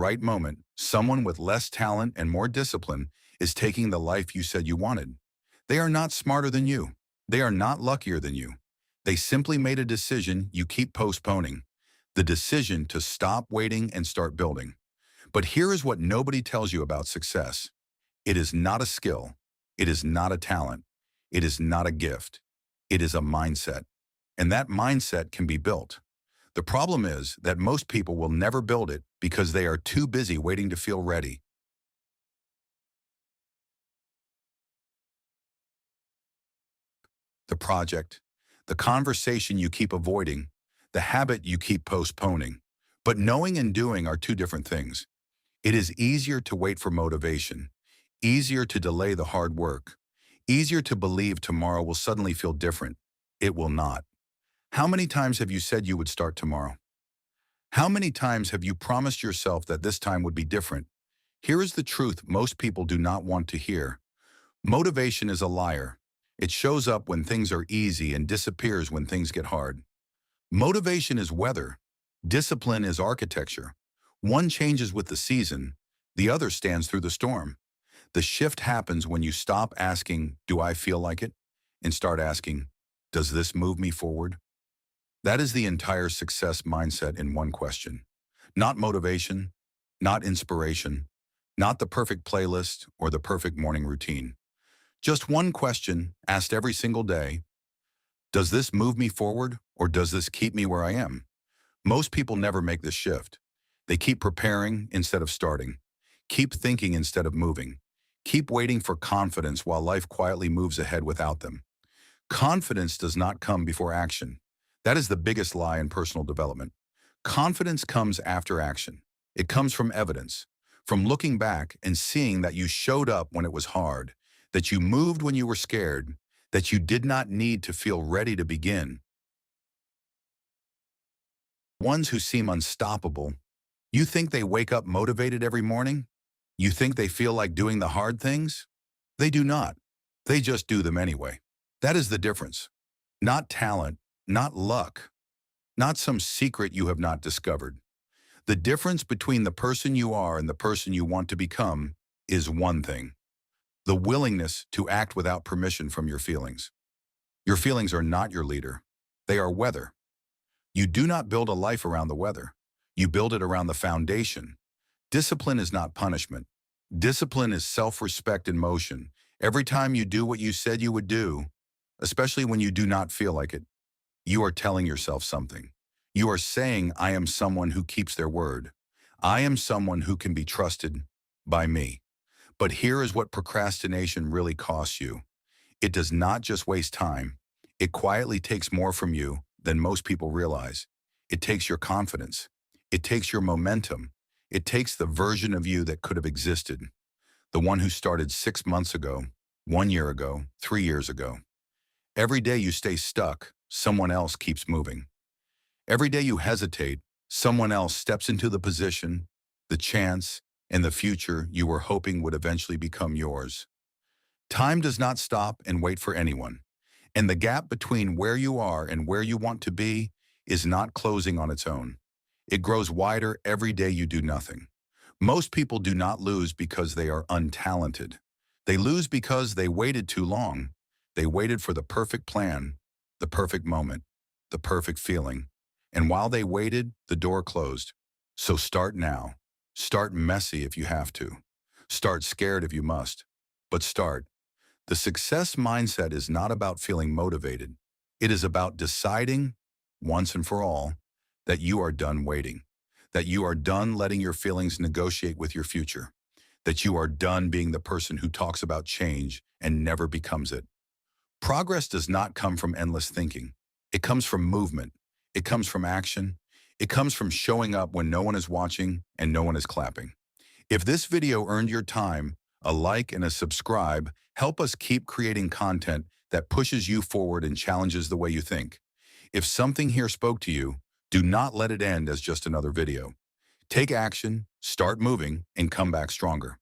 right moment, someone with less talent and more discipline is taking the life you said you wanted. They are not smarter than you. They are not luckier than you. They simply made a decision you keep postponing. The decision to stop waiting and start building. But here is what nobody tells you about success. It is not a skill. It is not a talent. It is not a gift. It is a mindset. And that mindset can be built. The problem is that most people will never build it because they are too busy waiting to feel ready. The project, the conversation you keep avoiding, the habit you keep postponing. But knowing and doing are two different things. It is easier to wait for motivation, easier to delay the hard work, easier to believe tomorrow will suddenly feel different. It will not. How many times have you said you would start tomorrow? How many times have you promised yourself that this time would be different? Here is the truth most people do not want to hear. Motivation is a liar. It shows up when things are easy and disappears when things get hard. Motivation is weather. Discipline is architecture. One changes with the season, the other stands through the storm. The shift happens when you stop asking, "Do I feel like it?" and start asking, "Does this move me forward?" That is the entire success mindset in one question. Not motivation, not inspiration, not the perfect playlist or the perfect morning routine. Just one question asked every single day: does this move me forward or does this keep me where I am? Most people never make this shift. They keep preparing instead of starting, keep thinking instead of moving, keep waiting for confidence while life quietly moves ahead without them. Confidence does not come before action. That is the biggest lie in personal development. Confidence comes after action. It comes from evidence, from looking back and seeing that you showed up when it was hard, that you moved when you were scared, that you did not need to feel ready to begin. Ones who seem unstoppable. You think they wake up motivated every morning? You think they feel like doing the hard things? They do not. They just do them anyway. That is the difference. Not talent, not luck, not some secret you have not discovered. The difference between the person you are and the person you want to become is one thing: the willingness to act without permission from your feelings. Your feelings are not your leader. They are weather. You do not build a life around the weather. You build it around the foundation. Discipline is not punishment. Discipline is self-respect in motion. Every time you do what you said you would do, especially when you do not feel like it, you are telling yourself something. You are saying, "I am someone who keeps their word. I am someone who can be trusted by me." But here is what procrastination really costs you. It does not just waste time. It quietly takes more from you than most people realize. It takes your confidence. It takes your momentum. It takes the version of you that could have existed. The one who started 6 months ago, 1 year ago, 3 years ago. Every day you stay stuck, someone else keeps moving. Every day you hesitate, someone else steps into the position, the chance, and the future you were hoping would eventually become yours. Time does not stop and wait for anyone. And the gap between where you are and where you want to be is not closing on its own. It grows wider every day you do nothing. Most people do not lose because they are untalented. They lose because they waited too long. They waited for the perfect plan, the perfect moment, the perfect feeling. And while they waited, the door closed. So start now. Start messy if you have to. Start scared if you must. But start. The success mindset is not about feeling motivated. It is about deciding, once and for all, that you are done waiting, that you are done letting your feelings negotiate with your future, that you are done being the person who talks about change and never becomes it. Progress does not come from endless thinking. It comes from movement. It comes from action. It comes from showing up when no one is watching and no one is clapping. If this video earned your time, a like and a subscribe help us keep creating content that pushes you forward and challenges the way you think. If something here spoke to you, do not let it end as just another video. Take action, start moving, and come back stronger.